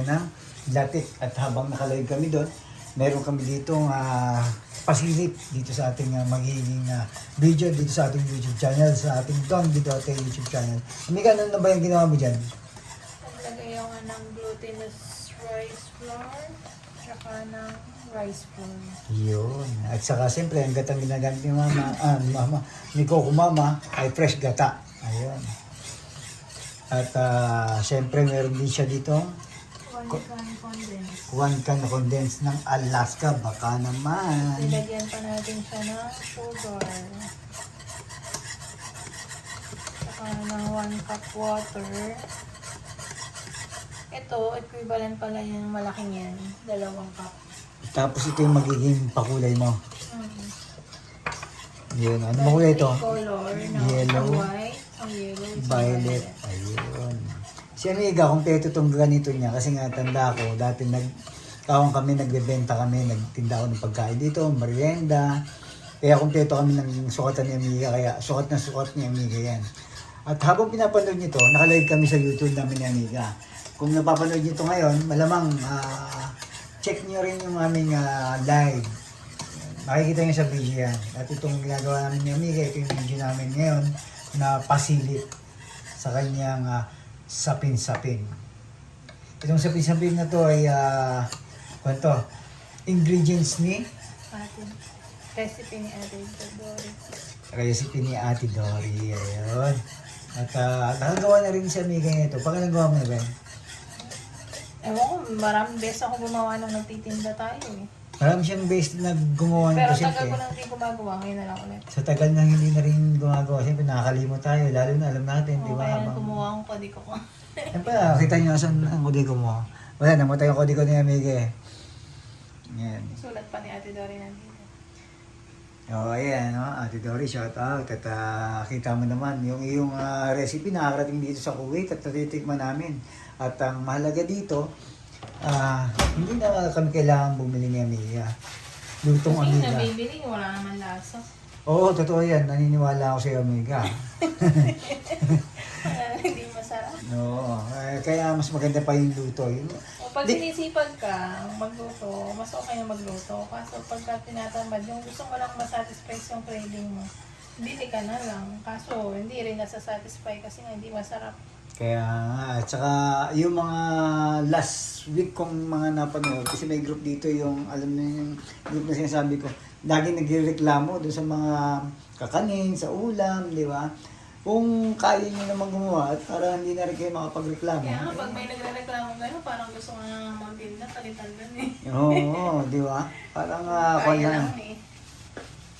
kanya ng latik. At habang nakalive kami doon, meron kami ditong pasilip dito sa ating magiging video dito sa ating YouTube channel, sa ating Don Bidote YouTube channel. Amiga, ano na ba yung ginawa mo dyan? Naglagay ako ng glutinous rice flour, tsaka ng rice flour. Yun. At saka siyempre, ang gatang ginagamit ni ni Coco Mama ay fresh gata. Ayun. At siyempre, meron din siya dito 1 can condensed. 1 can condensed ng Alaska. Baka naman. Nilagyan pa natin siya ng sugar. Tsaka ng 1 cup water. Ito, equivalent pala yung malaking yan. 2 cup. Tapos ito yung magiging pakulay mo. Mm. Yun. Ano makulay ito? Color ng Yellow. white. Ang yellow is Violet. Ayun. Si Amiga, kumpleto itong ganito niya. Kasi nga, tanda ko, dati kami, nagbebenta kami, nagtinda ako ng pagkain dito, merienda. Kaya kumpleto kami ng sukatan ni Amiga. Kaya sukat na sukat ni Amiga yan. At habang pinapanood nyo ito, nakalive kami sa YouTube namin ni Amiga. Kung napapanood nyo ito ngayon, malamang check nyo rin yung aming live. Makikita nyo sa video yan. At itong ginagawa namin ni Amiga, ito yung video namin ngayon na pasilip sa kanyang sapin-sapin. Itong sapin-sapin na to ay ingredients ni atin. Recipe ni Ate Dory. recipe ni Ate Dory. Ayun. At nakagawa na rin si Amiga nito. Pag nagawa mo na ba? Ewan ko, maraming beses ako gumawa nung nagtitinda tayo eh. Marami siyang base na gumawa Pero nito tagal siyempre. ko nang hindi gumagawa, ngayon na lang ulit. Sa tagal na hindi na rin gumagawa, siyempre nakakalimot tayo. Lalo na alam natin, di ba? Kaya Habang- kumuha akong kodi ko. Siyempre, nakita niyo saan ang kodigo mo. Wala, namatay yung kodigo ni Amiga eh. Yan. Sulat pa ni Ate Dory nandito. Ayan, no? Ate Dory, shout out. At kita mo naman, yung iyong recipe nakakarating dito sa Kuwait at natitikman namin. At ang mahalaga dito, hindi na kami kailangan bumili ni Amiga. Lutong Kasi Amiga. nabibili, wala naman lasa. Oo, totoo yan. Naniniwala ako sa Amiga. Hindi masarap. Oo, kaya mas maganda pa yung luto. O pag sinisipag ka magluto, mas okay na magluto. Kaso pagka tinatamad, yung gusto mo lang masatisfy yung craving mo, bili ka na lang. Kaso hindi rin nasa-satisfy kasi nga hindi masarap. Kaya nga, at saka yung mga last week kong mga napanood, kasi may group dito yung, alam na yung group na sinasabi ko, lagi nagreklamo doon sa mga kakanin, sa ulam, di ba? Kung kaya nyo naman gumawa at para hindi na rin kayo makapagreklamo. Kaya nga, pag may nagre-reklamo gano'n, parang gusto nga magtinda, palitan dun eh. Oo, di ba? Parang Kaya lang eh.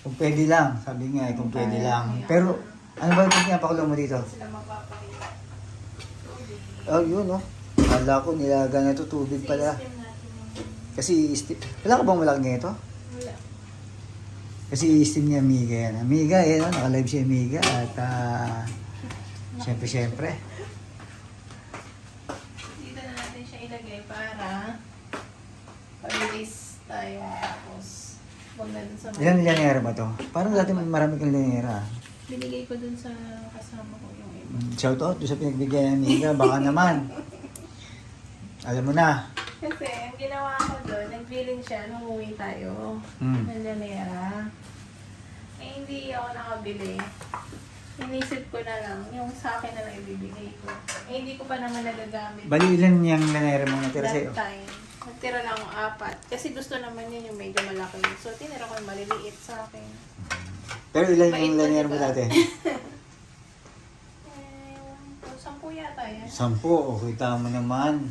kung pwede lang, sabi nga eh, kung pwede lang. Pero, ano ba yung pinapakulo mo dito? Sila magpapahiya. Oh, yun, no? Kala ko nilaga na ito, tubig pala. System natin yung... Kasi, wala ka bang malaking ito? Wala. Kasi steam ni Amiga yan. Amiga, no? Naka-live si Amiga. At, syempre. Dito na natin siya ilagay para pag-release tayo tapos huwag na dun sa Ilan linyera ba to? Parang dati marami kang linyera. binigay ko dun sa kasama ko yung iba. Shout out doon sa pinagbigyan ni Amiga. Baka naman. Alam mo na. Kasi ang ginawa ko doon, nag-billing siya nung uwi tayo Hmm. ng Llanera. Eh hindi ako nakabili. Inisip ko na lang, yung sa akin na lang ibibigay ko. Eh hindi ko pa naman nagagamit. Bali, ilan yung linyera mong natira sa'yo? That time, nagtira lang akong 4. Kasi gusto naman yun yung medyo malaki. So tinira ko yung maliliit sa akin. Pero ilan Bait yung mo, linyera mo diba? dati? 10 yata yan. 10. O, kita mo naman.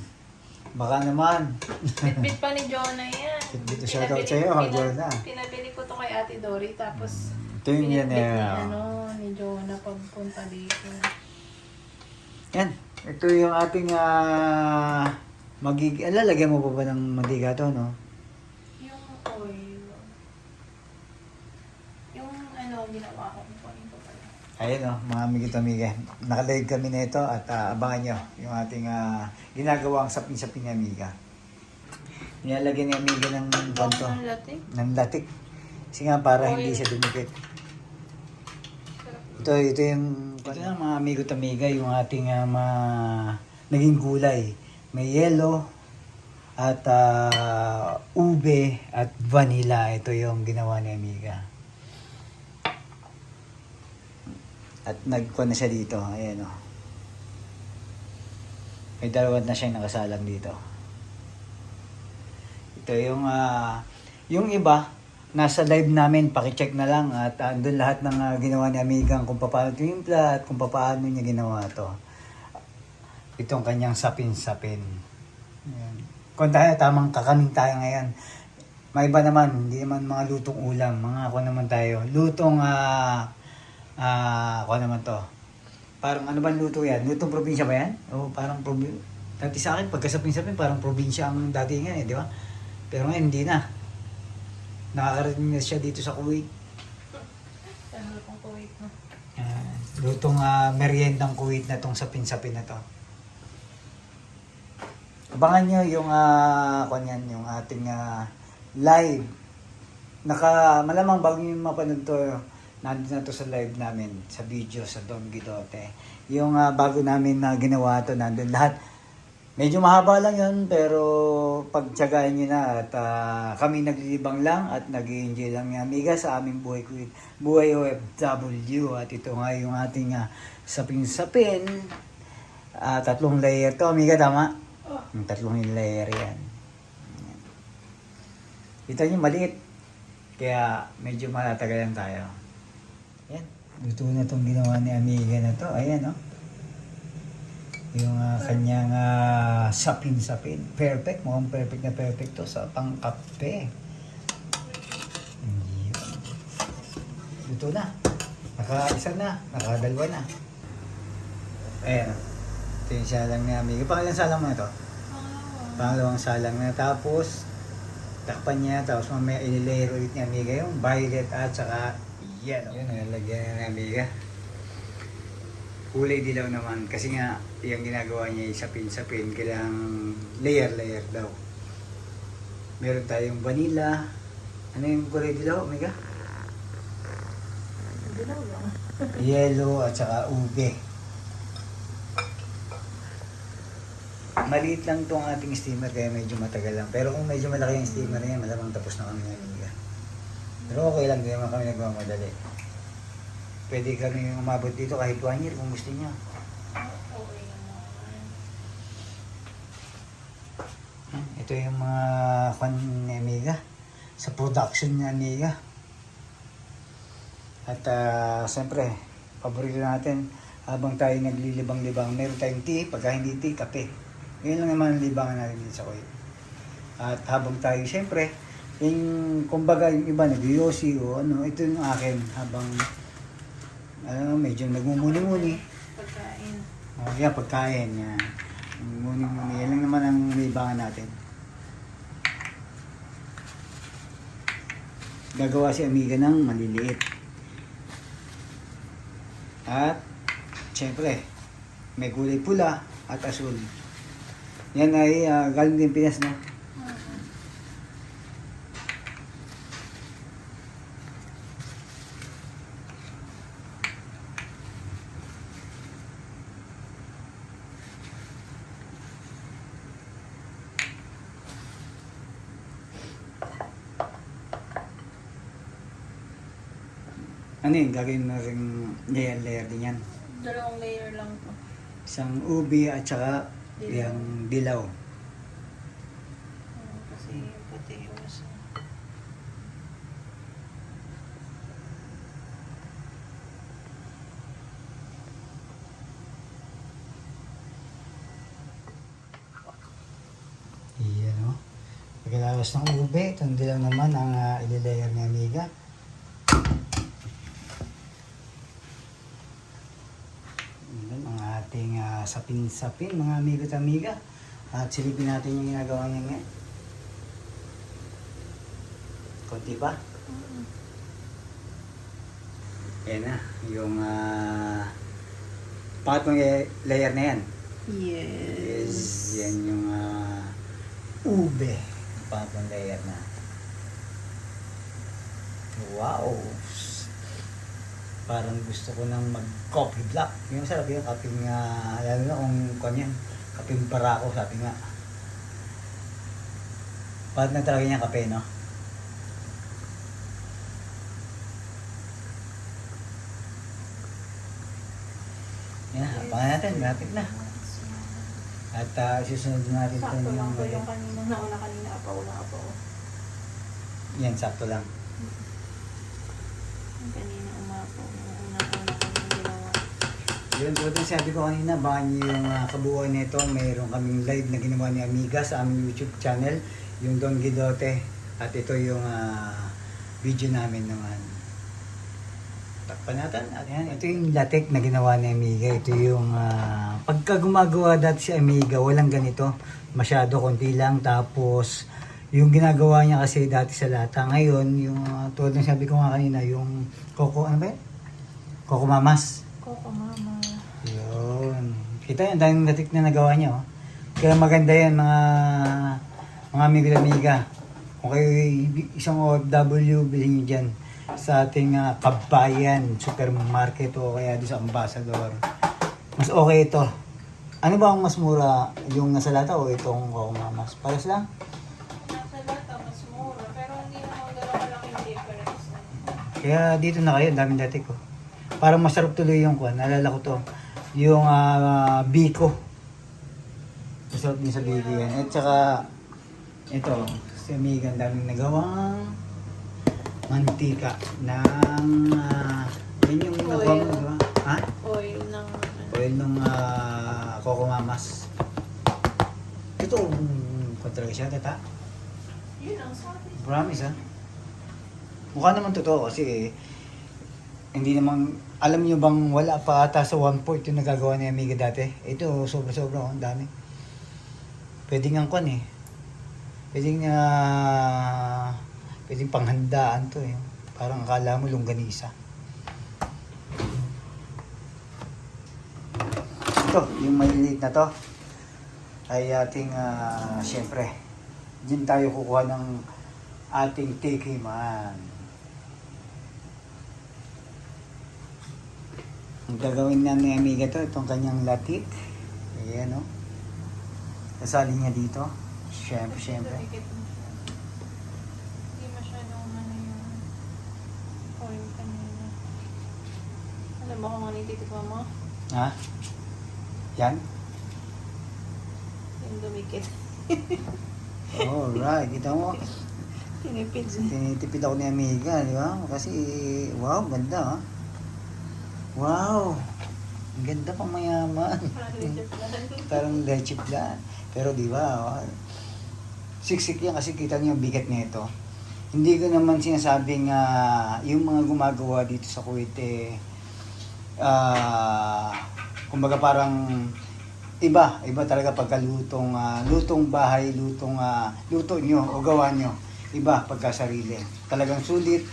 Baka naman. Bit-bit pa ni Jonah yan. Bit-bit, shoutout sa'yo, Jonah. Pinabili ko to kay Ate Dory, tapos Ito yung binitbit linyera. ni Jonah pagpunta dito. Yan. Ito yung ating lalagyan mo pa ba ng mantika to, no? Yung oil. Yung ginawa ko, kukunin ko pala. Ayun o, mga amigo-amiga. Nakalive kami nito at abangan nyo yung ating ginagawang sapin-sapin ni Amiga. Nilalagyan ni Amiga ng kanto, Ang latte. ng latik. Kasi nga para Oil. hindi siya dumikit. Ito yung mga amigo-amiga, yung ating naging gulay. May yellow, at ube at vanilla. Ito yung ginawa ni Amiga. At nagkuha na siya dito. Ayan o. May dalawa na siya nakasalang dito. Ito yung iba, nasa live namin, pakicheck na lang at andun lahat ng ginawa ni Amigang kung paano timpla at kung paano niya ginawa to. Itong kanyang sapin-sapin. Ayan. Kung tayo, tamang kakanin tayo ngayon. May iba naman, hindi naman mga lutong ulam. Mga ako naman tayo. Lutong, ako naman to. Parang ano ba luto yan? Lutong probinsya ba yan? O parang probinsya? Dati sa akin, pagka sapin-sapin, parang probinsya ang dati nga di ba? Pero ngayon, hindi na. Nakakarating na siya dito sa Kuwait. Ano pong Kuwait na? Lutong meriendang Kuwait na tong sapin-sapin na to. Abangan nyo yung yung ating live. Malamang bago nyo mapanood to, nandun na to sa live namin, sa video, sa Don Guidote. Yung bago namin na ginawa to, nandun lahat. Medyo mahaba lang yun, pero pagtiyagayan nyo na at kami naglilibang lang at nag-enjoy lang ni Amiga sa aming buhay OFW. At ito nga yung ating sapin-sapin. 3 layer to, Amiga, tama? Yung 3 layer yan. Kita nyo, maliit. Kaya medyo matatagalan tayo. Yan. Luto na itong ginawa ni Amiga na to. Ayan, no? Yung kanyang sapin-sapin. Perfect. Mukhang perfect na perfect to sa pangkape. Yun. Luto na. Naka-isa na. Naka-2 na. Ayan. Ito yung salang ni Amiga. Pangalang salang mo na to? Pangalawang salang na. Tapos, takpan niya. Tapos mamaya inilayer ulit ni Amiga yung violet at saka yellow. Yun, nalagyan ni Amiga. Kulay dilaw naman. Kasi nga, yung ginagawa niya yung sapin-sapin. Kailangang layer-layer daw. Meron tayong vanilla. Ano yung kulay dilaw, Amiga? Dilaw lang. Yellow at saka ube. Maliit lang tong ating steamer kaya medyo matagal lang. Pero kung medyo malaki yung steamer niya, malamang tapos na kami ng Amiga. Pero okay lang, hindi naman kami nagmamadali. Pwede kami umabot dito kahit 1 year kung gusto niyo. Okay naman. Ito yung mga kwan ni Amiga. Sa production ni Amiga. At siyempre, paborito natin habang tayo naglilibang-libang. Meron tayong tea, pagka hindi tea, kape. Ngayon lang naman ang libangan natin dito sa Kuwait. At habang tayo, siyempre, yung kumbaga yung iba nag-yosi o ano, ito yung akin habang medyo nagmumuni-muni. Pagkain. Yan, pagkain. Yan. Muni-muni. Yan lang naman ang libangan natin. Gagawa si Amiga ng maliliit. At, siyempre, may kulay pula at asul. Yan ay galing din Pinas, no? Ano yun? Gagawin mo rin layer-layer din yan. 2 layer lang to. Isang ubi at saka Dilaw. yung dilaw. Kasi puti yung isa. Iyan, no? Pagkalawas ng ube, itong dilaw naman ang ililayer ni Amiga. Yan ang ating sapin-sapin, mga amigo at amiga. At silipin natin yung ginagawa niya ngayon. Konti pa. Yan na, yung pangatlong layer na yan. Yes. Yan yung ube. Pangatlong layer na. Wow! Parang gusto ko nang mag-coffee black. Yung sarap yung kaping, lalo na kung kanyan, kaping barako, sabi nga. Partner talaga niya kape, no? Yan, abangan natin. Malapit na. At susunod natin ito Sakto lang po yung... yung kanina. Nauna kanina apaw. Yan, sakto lang. Yung kanina umapaw. Una kanina ginawa. Yun, tulad ng sabi ko kanina, baka niyo yung kabuuan nito, mayroon kaming live na ginawa ni Amiga sa aming YouTube channel, yung Don Guidote. At ito yung video namin naman. Takpan natin. At yan, ito yung latek na ginawa ni Amiga. Ito yung pagka gumagawa dati si Amiga, walang ganito. Masyado, konti lang. Tapos, yung ginagawa niya kasi dati sa lata. Ngayon, yung tulad ng sabi ko nga kanina, yung Coco, ano ba yun? Coco Mamas. Coco Mama. Yun. Kita yung daming latik na nagawa niya. Oh. Kaya maganda yan mga amiga-amiga. Kung kayo isang OFW, bilhin nyo dyan sa ating kabayan, supermarket o kaya di sa Ambassador. Mas okay ito. Ano ba ang mas mura? Yung nasa lata o itong Coco Mamas? Pares lang? Nasa lata, mas mura. Pero hindi naman gano'n malaking difference. Kaya dito na kayo, daming latik ko. Parang masarap tuloy yung kwan. Naalala ko to. Yung Biko. Masarap din sa Biko yan. At saka, ito, si Amiga, ang daming nagawang mantika ng, yun yung nagawa mo, di ba? Ha? Oil ng... Oil ng Coco Mamas. Ito, kontra siya, tata. Yun ang sabi. Promise, ha? Mukha naman totoo kasi hindi naman, alam niyo bang wala pa ata sa 1/4 yung nagagawa ni Amiga dati? Ito, sobra-sobra, ang dami. Pwedeng ang kwan eh. Pwedeng panghandaan to eh. Parang akala mo longganisa. Ito, yung maliliit na to ay ating, syempre, dyan tayo kukuha ng ating tikiman. Ang gagawin na ni Amiga to, itong kanyang latik. Ayan o. Kasali niya dito. Siyempre. Hindi masyadong ano yung oil kanina. Alam mo kung ano yung titikman mo? Ha? Yan? Yung dumikit. Alright, kita mo. Tinipid. Tinitipid ako ni Amiga, di ba? Kasi, wow, ganda ha. Wow! Ang ganda pang mayaman. Parang leche plan. Pero di ba, siksik yan kasi kita niyo yung bigat nito. Hindi ko naman sinasabing yung mga gumagawa dito sa Kuwait kumbaga parang iba talaga pagkalutong lutong bahay, luto nyo o gawa nyo. Iba pagka sarili. Talagang sulit,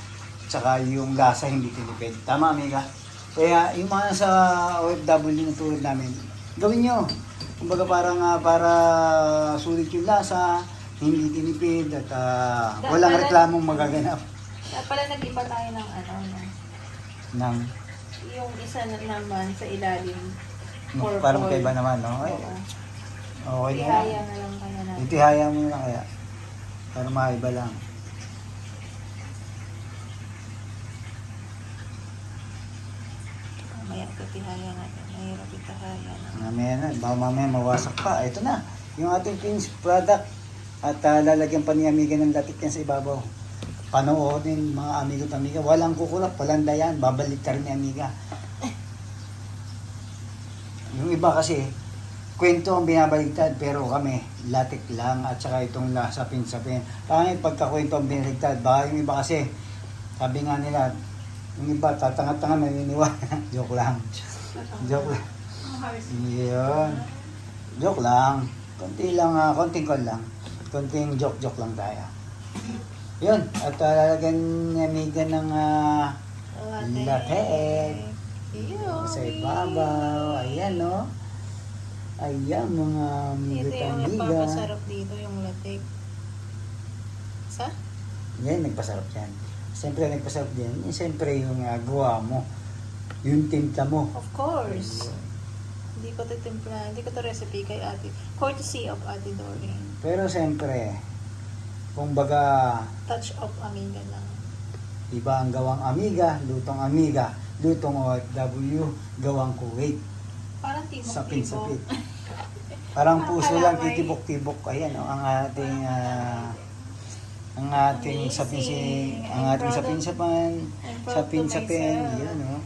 tsaka yung lasa hindi tinipid. Tama, Amiga? Kaya yung mga sa OFW na tulad namin, gawin nyo. Kumbaga parang para sulit yung lasa, hindi tinipid at walang reklamong magaganap. Pala nag-iba tayo ng ano, Nang, yung isa na naman sa ilalim. parang kaiba naman, no? Ay, okay na yan. Tihaya na lang kaya natin. Itihaya mo na kaya. Para maiba lang. Mamaya tihaya natin. Mahirap itihaya na. Mamaya mawasak pa. Ito na, yung ating finished product. At lalagyan pa ni Amiga ng latik yan sa ibabaw. Panoorin mga amigo at amiga. Walang kukulap, walang dayan. Babalik ka rin ni Amiga. Yung iba kasi, kwento ang binabaligtad, pero kami, latik lang at saka itong sapin-sapin. Pangit pagkakwento ang binabaligtad. Baka yung iba kasi, sabi nga nila, yung iba, tatanga-tanga, naniniwala. Joke lang. Joke lang. Yun. Joke lang. Konting call lang. Konting joke lang tayo. Yun. At lalagyan ni Amiga ng latek. Sa ibabaw. Ayan, no? Ayan, mga Ito yung amiga. nagpapasarap dito, yung latik. Sa? Yan, nagpasarap yan. Siyempre, nagpasarap din. Siyempre, yung gawa mo. Yung timpla mo. Of course. Hindi ko to timpla, hindi ko to recipe kay Ate. Courtesy of Ate Doreen. Pero siyempre, Kumbaga, Touch of amiga lang. iba ang gawang amiga, lutong OFW, gawang Kuwait. Parang tibok-tibok. Sapin-sapit. Parang puso lang Kalamay. titibok-tibok. Ayan, oh, ang ating Amazing. ang ating sapin-sapan, I'm proud to sapin-sapin. myself. Yan, oh.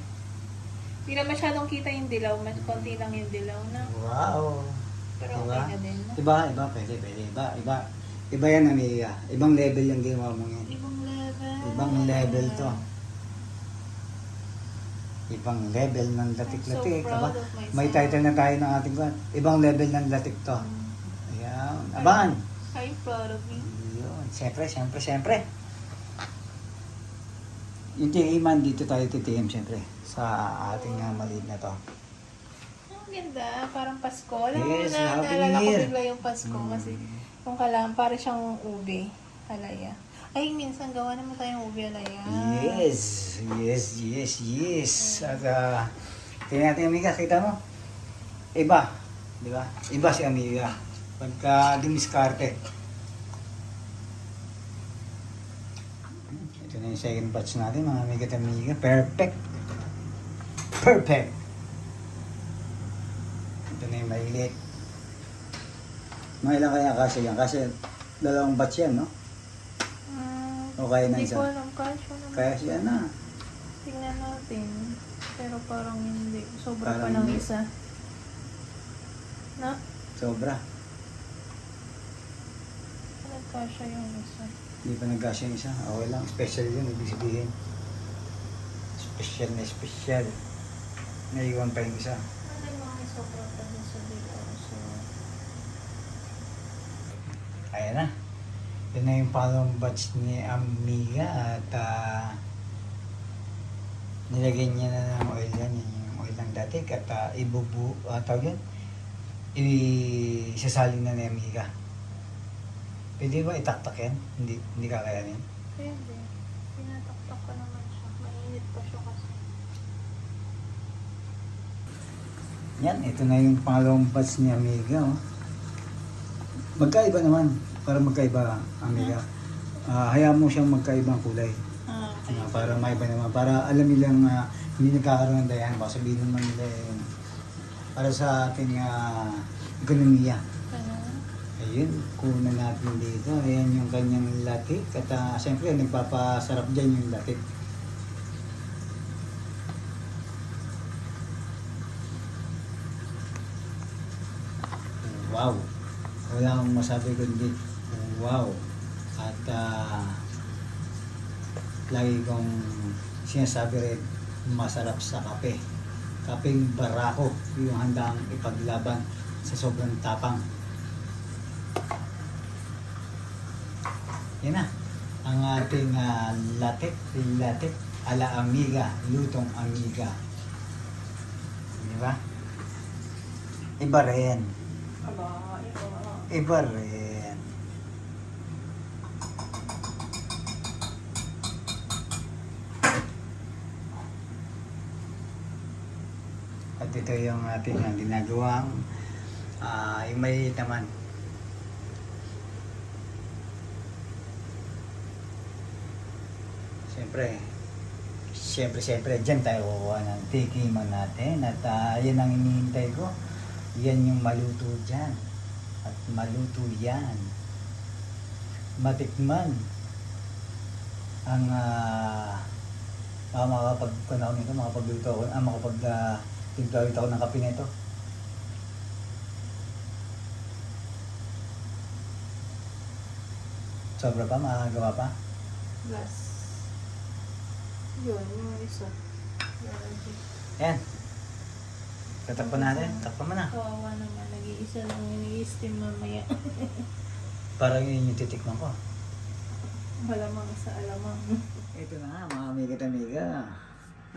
Hindi na masyadong kita yung dilaw. Mas konti lang yung dilaw na. Wow. Pero Diba? okay ka din. No? Iba, pwede. Iba yan, amiga. Ibang level yung ginawa mo yan. Ibang level. Ibang level to. Ibang level ng latik-latik. I'm so proud Aba, of myself. may title na tayo ng ating kwan. Ibang level ng latik to. Ayan. Abangan. Are you proud of me? Yun. Siyempre. Yung tiiman, dito tayo titihim siyempre. Sa ating maliit na to. Ang ganda. Parang Pasko. Alam mo Yes, na, Happy naalala ko Year. bigla yung Pasko. Kasi yung kalam, parang siyang ube. Halaya. Ay, minsan gawa naman tayong ube halaya. Yes. At tingnan natin, amiga, kita mo? Iba. Di ba? Iba si amiga. Pagka dimiskarte. Ito na yung second batch natin, mga amiga at amiga. Perfect. Ito na yung malilit. Mga ilang kaya kasi yan? Kasi dalawang batch yan, no? O kaya na Hindi isa? ko alam. Kasyo naman. Kaya siya na. Tingnan natin. Pero parang hindi. Sobra Parang pa ng hindi. isa. Na? Sobra. Nagkasya yung isa. Hindi pa nagkasya yung isa. Okay lang. Special yun. Ibig sabihin. Special. Naiwan pa yung isa. Ano yung mga sobra pa din sa dito. So, Ayan na. Yun na yung pangalawang batch ni Amiga at nilagay niya na ng oil yan. Yan yung oil ng datik at tawag yun? Isasalin na ni Amiga. Pwede ba itaktak yan? Hindi kakayanin. pwede. Pinataktak ko naman siya. Mainit pa siya kasi. Yan, ito na yung pangalawang batch ni Amiga. Oh. Magkaiba naman. Para magkaiba, Amiga. Hayaan mo siyang magkaibang kulay. Okay. Para maiba naman. Para alam nilang hindi nagkakaroon ng dayan. Baka sabihin naman nila para sa ating ekonomiya. Ganun. Ayun, kunan natin dito. Ayan yung kanyang latik. At siyempre, nagpapasarap dyan yung latik. Wow! Wala akong masabi kundi wow! At lagi kong sinasabi rin masarap sa kape. Kapeng barako, yung handang ipaglaban sa sobrang tapang. Yan na, ang ating latik ala Amiga, lutong Amiga. Di ba? Iba rin. Aba, iba. Iba rin. At ito yung ating ginagawang yung may naman. Siyempre, dyan tayo kukuha ng tikiman natin. At yan ang hinihintay ko. Yan yung maluto dyan. At maluto yan. Matikman. Ang makapagluto ako, makapag-timpla ulit ako ng kape nito. Sobra pa, makagawa pa. Plus. Yun, yung isa. Yan. Tatakpan natin. Takpan mo na. Kawawa naman. Nag-iisa lang yung i-steam mamaya. Parang yun yung titikman ko. Malamang sa alamang. Ito na nga, mga amiga at amiga.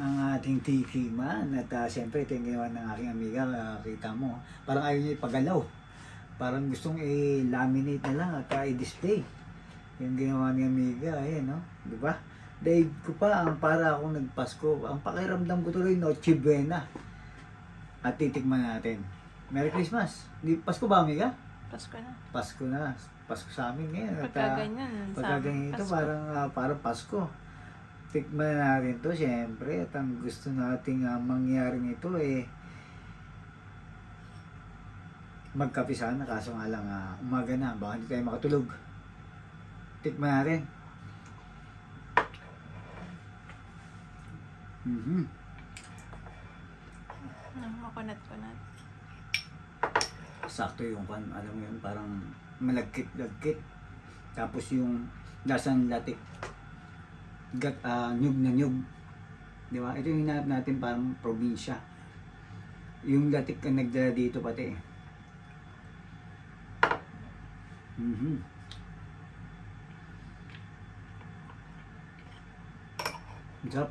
Ang ating tikiman. At siyempre, ito yung ginawa ng aking amiga. Kita mo. Parang ayaw niya ipagalaw. Parang gustong i-laminate na lang at i-display. Yung ginawa ni amiga. Ayan, no? Di ba? Dahil ko pa, para akong nagpasko. Ang pakiramdam ko tuloy, Noche Buena. At titikman natin. Merry Christmas. Pasko ba, amiga? Pasko na. Pasko na. Pasko sa amin ngayon. At, Pagka ganyan, pagka ganyan ito, Pasko. parang Pasko. Tikman na natin to, syempre. At ang gusto nating mangyari nito magkape sana. Kaso nga lang, umaga na. Baka hindi tayo makatulog. Tikman natin. Makunat-kunat. Sakto yung kan, alam mo yun, parang malagkit-lagkit. Tapos yung lasang latik. Nyug na nyug. Di ba? Ito yung hinahanap natin parang probinsya. Yung latik ang nagdala dito pati. Sarap.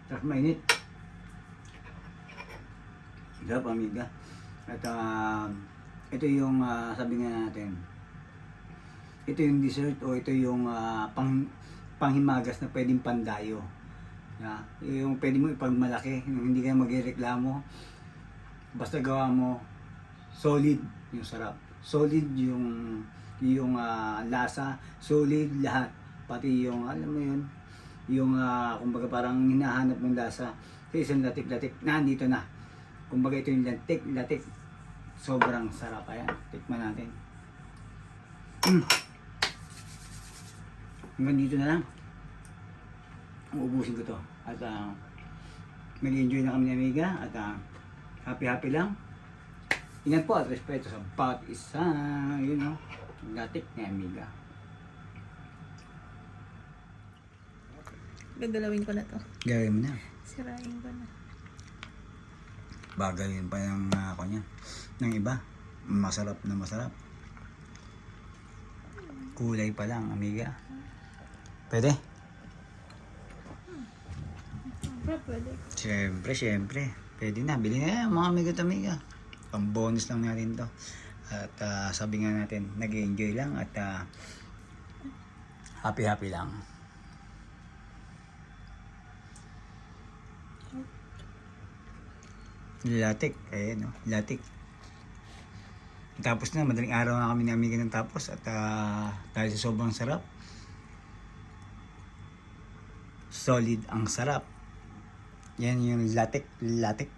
Sarap mainit. Sarap, amiga. At ito yung sabi nga natin, ito yung dessert o ito yung panghimagas na pwedeng pandayo. Yung pwede mo ipagmalaki, yung hindi ka magreklamo. Basta gawa mo solid yung sarap. Solid yung lasa, solid lahat. Pati yung alam mo yun, yung kumbaga parang hinahanap ng lasa sa isang latik-latik, nandito na. Kumbaga ito yung latik-latik. Sobrang sarap. Ayan, tikman natin. Hanggang dito na lang. Uubusin ko to. At mag-enjoy na kami ni Amiga. At happy-happy lang. Ingat po at respeto sa bawat isa. Yun o. Latik ni Amiga. Gagalawin ko na to. Gawin mo na. Sirain ko na. Bagay yun pa yung ako niya. Ng iba. Masarap na masarap. Kulay pa lang, Amiga. Pwede? Pwede. Siyempre. Pwede na. Bili na yan, mga Amiga at Amiga. Pang bonus lang natin to. At sabi nga natin, nag-enjoy lang at happy-happy lang. Latik. Ayan o. Latik. Tapos na. Madaling araw na kami ni Amiga ng tapos. At dahil sa sobrang sarap. Solid ang sarap. Yan yung latik. Latik.